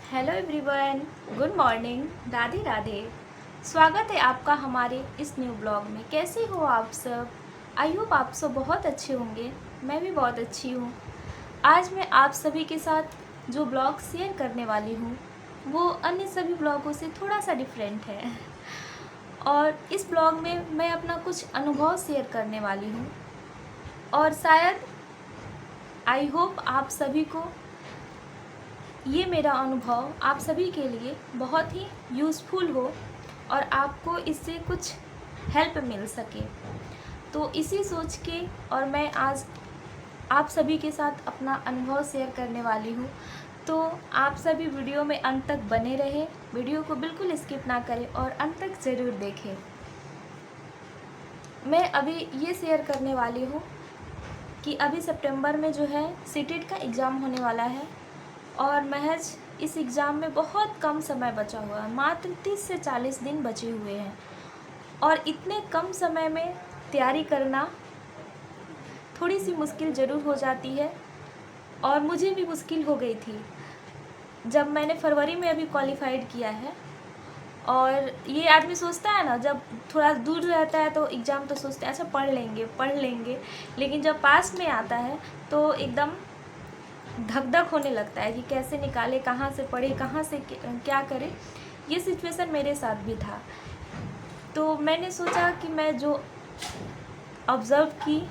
Hello everyone, good morning, Radhe Radhe. स्वागत है आपका हमारे इस न्यू ब्लॉग में। कैसे हो आप सब? आई होप आप सब बहुत अच्छे होंगे। मैं भी बहुत अच्छी हूँ। आज मैं आप सभी के साथ जो ब्लॉग शेयर करने वाली हूँ वो अन्य सभी ब्लॉगों से थोड़ा सा डिफरेंट है। और इस ब्लॉग में मैं अपना कुछ अनुभव शेयर करने वाली हूँ और शायद आई होप आप सभी को ये मेरा अनुभव आप सभी के लिए बहुत ही यूज़फुल हो और आपको इससे कुछ हेल्प मिल सके। तो इसी सोच के और मैं आज आप सभी के साथ अपना अनुभव शेयर करने वाली हूँ। तो आप सभी वीडियो में अंत तक बने रहें, वीडियो को बिल्कुल स्किप ना करें और अंत तक ज़रूर देखें। मैं अभी ये शेयर करने वाली हूँ कि अभी सितंबर में जो है सीटेट का एग्ज़ाम होने वाला है और महज इस एग्ज़ाम में बहुत कम समय बचा हुआ है। मात्र 30 से 40 दिन बचे हुए हैं और इतने कम समय में तैयारी करना थोड़ी सी मुश्किल ज़रूर हो जाती है और मुझे भी मुश्किल हो गई थी जब मैंने फरवरी में अभी क्वालिफाइड किया है। और ये आदमी सोचता है ना, जब थोड़ा दूर रहता है तो एग्ज़ाम तो सोचते हैं अच्छा पढ़ लेंगे, लेकिन जब पास में आता है तो एकदम धक धक होने लगता है कि कैसे निकाले, कहाँ से पढ़े, कहाँ से क्या करें। ये सिचुएशन मेरे साथ भी था। तो मैंने सोचा कि मैं जो ऑब्ज़र्व की,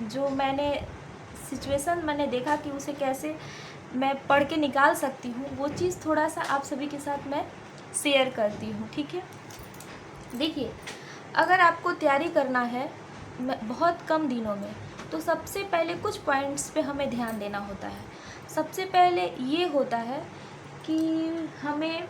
जो मैंने सिचुएशन मैंने देखा कि उसे कैसे मैं पढ़ के निकाल सकती हूँ, वो चीज़ थोड़ा सा आप सभी के साथ मैं शेयर करती हूँ। ठीक है, देखिए, अगर आपको तैयारी करना है बहुत कम दिनों में तो सबसे पहले कुछ पॉइंट्स पे हमें ध्यान देना होता है। सबसे पहले ये होता है कि हमें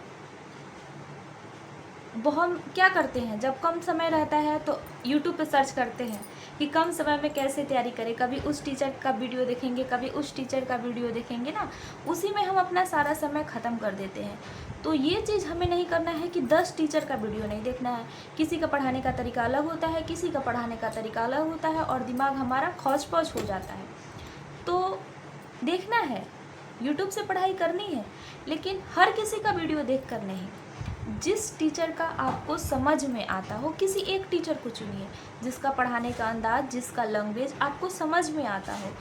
बहुत क्या करते हैं, जब कम समय रहता है तो यूट्यूब पे सर्च करते हैं कि कम समय में कैसे तैयारी करें। कभी उस टीचर का वीडियो देखेंगे, कभी उस टीचर का वीडियो देखेंगे ना, उसी में हम अपना सारा समय ख़त्म कर देते हैं। तो ये चीज़ हमें नहीं करना है कि 10 टीचर का वीडियो नहीं देखना है। किसी का पढ़ाने का तरीका अलग होता है, किसी का पढ़ाने का तरीका अलग होता है और दिमाग हमारा खौच-पौच हो जाता है। तो देखना है, यूट्यूब से पढ़ाई करनी है, लेकिन हर किसी का वीडियो देख कर नहीं। जिस टीचर का आपको समझ में आता हो, किसी एक टीचर को चुनिए जिसका पढ़ाने का अंदाज, जिसका लैंग्वेज आपको समझ में आता हो,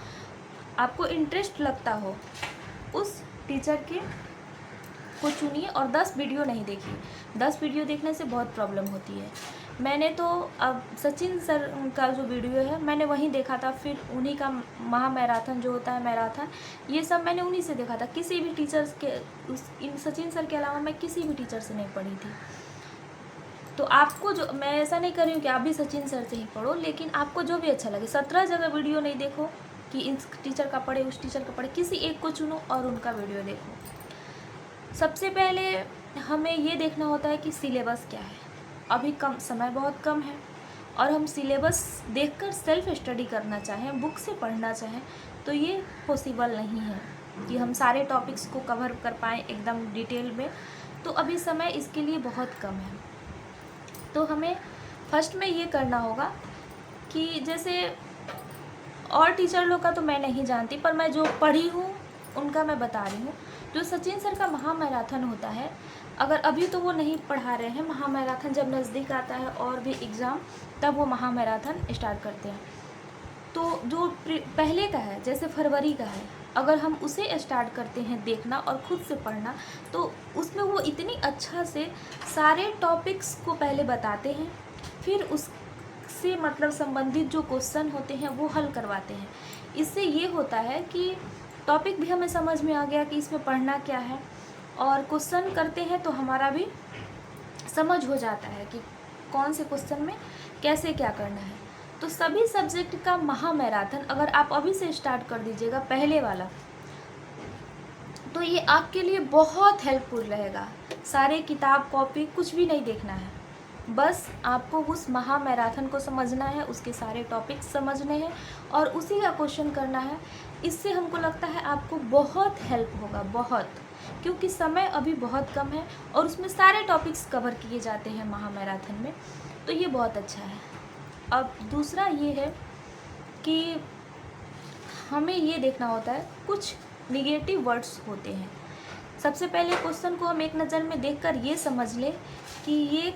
आपको इंटरेस्ट लगता हो, उस टीचर के को चुनिए और 10 वीडियो नहीं देखिए। 10 वीडियो देखने से बहुत प्रॉब्लम होती है। मैंने तो अब सचिन सर का जो वीडियो है मैंने वहीं देखा था, फिर उन्हीं का महा मैराथन जो होता है, मैराथन, ये सब मैंने उन्हीं से देखा था। किसी भी टीचर्स के इन सचिन सर के अलावा मैं किसी भी टीचर से नहीं पढ़ी थी। तो आपको जो, मैं ऐसा नहीं कर रही हूँ कि आप भी सचिन सर से ही पढ़ो, लेकिन आपको जो भी अच्छा लगे, 17 जगह वीडियो नहीं देखो कि इस टीचर का पढ़े, उस टीचर का पढ़े, किसी एक को चुनो और उनका वीडियो देखो। सबसे पहले हमें ये देखना होता है कि सिलेबस क्या है। अभी कम समय, बहुत कम है और हम सिलेबस देखकर सेल्फ स्टडी करना चाहें, बुक से पढ़ना चाहें तो ये पॉसिबल नहीं है कि हम सारे टॉपिक्स को कवर कर पाएँ एकदम डिटेल में। तो अभी समय इसके लिए बहुत कम है। तो हमें फर्स्ट में ये करना होगा कि जैसे और टीचर लोग का तो मैं नहीं जानती, पर मैं जो पढ़ी हूँ उनका मैं बता रही हूँ। जो सचिन सर का महा मैराथन होता है, अगर अभी तो वो नहीं पढ़ा रहे हैं, महा मैराथन जब नज़दीक आता है और भी एग्ज़ाम, तब वो महा मैराथन स्टार्ट करते हैं। तो जो पहले का है, जैसे फरवरी का है, अगर हम उसे स्टार्ट करते हैं देखना और ख़ुद से पढ़ना, तो उसमें वो इतनी अच्छा से सारे टॉपिक्स को पहले बताते हैं, फिर उससे मतलब संबंधित जो क्वेश्चन होते हैं वो हल करवाते हैं। इससे ये होता है कि टॉपिक भी हमें समझ में आ गया कि इसमें पढ़ना क्या है, और क्वेश्चन करते हैं तो हमारा भी समझ हो जाता है कि कौन से क्वेश्चन में कैसे क्या करना है। तो सभी सब्जेक्ट का महा मैराथन अगर आप अभी से स्टार्ट कर दीजिएगा, पहले वाला, तो ये आपके लिए बहुत हेल्पफुल रहेगा। सारे किताब कॉपी कुछ भी नहीं देखना है, बस आपको उस महा मैराथन को समझना है, उसके सारे टॉपिक्स समझने हैं और उसी का क्वेश्चन करना है। इससे हमको लगता है आपको बहुत हेल्प होगा, बहुत, क्योंकि समय अभी बहुत कम है और उसमें सारे टॉपिक्स कवर किए जाते हैं महा मैराथन में। तो ये बहुत अच्छा है। अब दूसरा ये है कि हमें ये देखना होता है, कुछ निगेटिव वर्ड्स होते हैं सबसे पहले क्वेश्चन को हम एक नज़र में देखकर ये समझ लें कि ये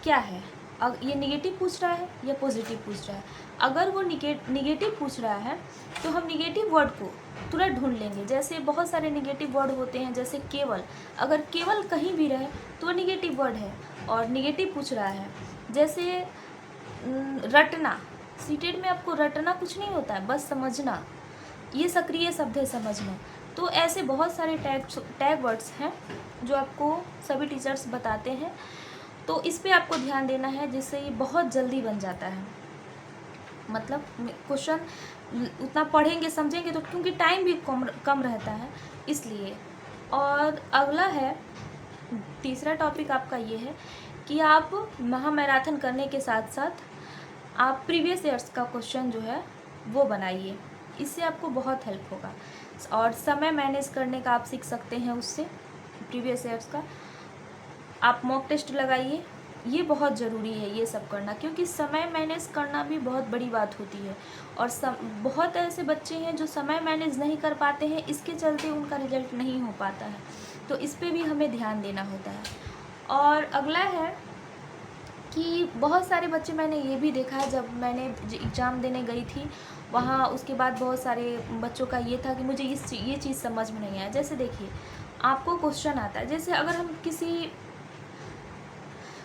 क्या है। अब ये निगेटिव पूछ रहा है या पॉजिटिव पूछ रहा है। अगर वो निगेटिव पूछ रहा है तो हम निगेटिव वर्ड को तुरंत ढूंढ लेंगे। जैसे बहुत सारे निगेटिव वर्ड होते हैं, जैसे केवल, अगर केवल कहीं भी रहे तो वो निगेटिव वर्ड है और निगेटिव पूछ रहा है। जैसे रटना, सीटेड में आपको रटना कुछ नहीं होता है, बस समझना, ये सक्रिय शब्द है, समझना। तो ऐसे बहुत सारे टैग वर्ड्स हैं जो आपको सभी टीचर्स बताते हैं, तो इस पे आपको ध्यान देना है, जिससे ये बहुत जल्दी बन जाता है। मतलब क्वेश्चन उतना पढ़ेंगे समझेंगे तो, क्योंकि टाइम भी कम रहता है इसलिए। और अगला है, तीसरा टॉपिक आपका ये है कि आप महामैराथन करने के साथ साथ आप प्रीवियस ईयर्स का क्वेश्चन जो है वो बनाइए, इससे आपको बहुत हेल्प होगा। और समय मैनेज करने का आप सीख सकते हैं उससे, प्रीवियस ईयर्स का। आप मॉक टेस्ट लगाइए, ये बहुत ज़रूरी है ये सब करना, क्योंकि समय मैनेज करना भी बहुत बड़ी बात होती है। और बहुत ऐसे बच्चे हैं जो समय मैनेज नहीं कर पाते हैं, इसके चलते उनका रिजल्ट नहीं हो पाता है, तो इस पे भी हमें ध्यान देना होता है। और अगला है कि बहुत सारे बच्चे, मैंने ये भी देखा है, जब मैंने एग्ज़ाम देने गई थी वहाँ, उसके बाद बहुत सारे बच्चों का ये था कि मुझे ये चीज़ समझ में नहीं आया। जैसे देखिए, आपको क्वेश्चन आता है, जैसे अगर हम किसी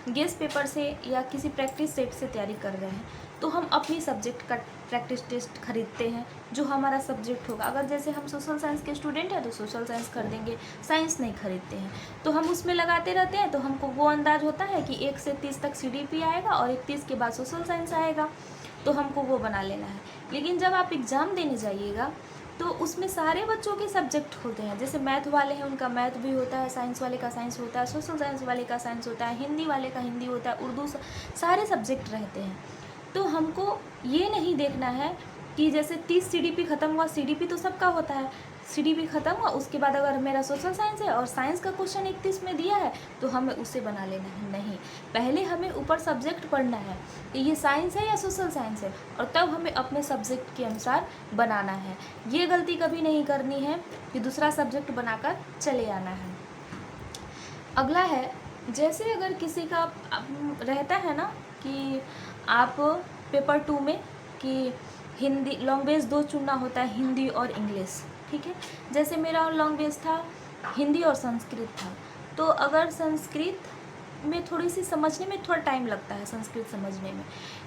गेस्ट पेपर से या किसी प्रैक्टिस सेट से तैयारी कर रहे हैं, तो हम अपनी सब्जेक्ट का प्रैक्टिस टेस्ट खरीदते हैं जो हमारा सब्जेक्ट होगा। अगर जैसे हम सोशल साइंस के स्टूडेंट हैं तो सोशल साइंस खरीदेंगे, साइंस नहीं खरीदते हैं, तो हम उसमें लगाते रहते हैं। तो हमको वो अंदाज होता है कि 1 से 30 तक CDP आएगा और 31 के बाद सोशल साइंस आएगा, तो हमको वो बना लेना है। लेकिन जब आप एग्ज़ाम देने जाइएगा तो उसमें सारे बच्चों के सब्जेक्ट होते हैं। जैसे मैथ वाले हैं, उनका मैथ भी होता है, साइंस वाले का साइंस होता है, सोशल साइंस वाले का साइंस होता है, हिंदी वाले का हिंदी होता है, उर्दू, सारे सब्जेक्ट रहते हैं। तो हमको ये नहीं देखना है कि जैसे 30 CDP ख़त्म हुआ, CDP तो सबका होता है, CDP ख़त्म हुआ, उसके बाद अगर मेरा सोशल साइंस है और साइंस का क्वेश्चन 31 में दिया है तो हमें उसे बना लेना है। नहीं, पहले हमें ऊपर सब्जेक्ट पढ़ना है कि ये साइंस है या सोशल साइंस है, और तब हमें अपने सब्जेक्ट के अनुसार बनाना है। ये गलती कभी नहीं करनी है कि दूसरा सब्जेक्ट बनाकर चले आना है। अगला है, जैसे अगर किसी का रहता है ना कि आप पेपर 2 में कि हिंदी लैंग्वेज 2 चुनना होता है, हिंदी और इंग्लिश, ठीक है। जैसे मेरा लैंग्वेज था हिंदी और संस्कृत था, तो अगर संस्कृत में थोड़ी सी समझने में थोड़ा टाइम लगता है, संस्कृत समझने में,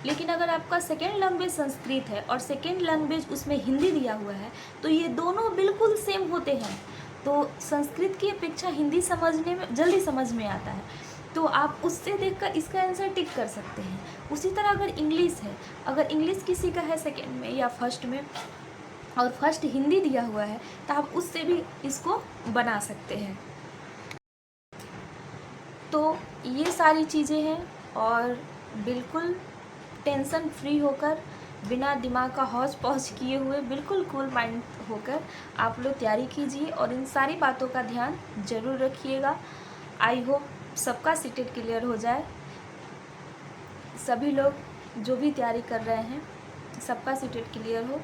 लेकिन अगर आपका सेकेंड लैंग्वेज संस्कृत है और सेकेंड लैंग्वेज उसमें हिंदी दिया हुआ है, तो ये दोनों बिल्कुल सेम होते हैं। तो संस्कृत की अपेक्षा हिंदी समझने में जल्दी समझ में आता है, तो आप उससे देखकर इसका आंसर टिक कर सकते हैं। उसी तरह अगर इंग्लिश है, अगर इंग्लिश किसी का है सेकेंड में या फर्स्ट में और फर्स्ट हिंदी दिया हुआ है, तो आप उससे भी इसको बना सकते हैं। तो ये सारी चीज़ें हैं, और बिल्कुल टेंशन फ्री होकर, बिना दिमाग का हौच पौच किए हुए, बिल्कुल कूल माइंड होकर आप लोग तैयारी कीजिए और इन सारी बातों का ध्यान ज़रूर रखिएगा। आई होप सबका सीटेट क्लियर हो जाए। सभी लोग जो भी तैयारी कर रहे हैं सबका सीटेट क्लियर हो,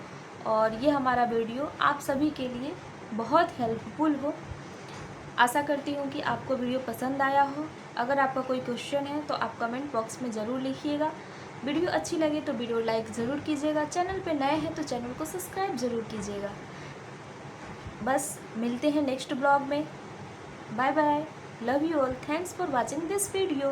और ये हमारा वीडियो आप सभी के लिए बहुत हेल्पफुल हो। आशा करती हूँ कि आपको वीडियो पसंद आया हो। अगर आपका कोई क्वेश्चन है तो आप कमेंट बॉक्स में ज़रूर लिखिएगा। वीडियो अच्छी लगे तो वीडियो लाइक ज़रूर कीजिएगा। चैनल पे नए हैं तो चैनल को सब्सक्राइब ज़रूर कीजिएगा। बस मिलते हैं नेक्स्ट ब्लॉग में। Bye bye, love you all, thanks for watching this video.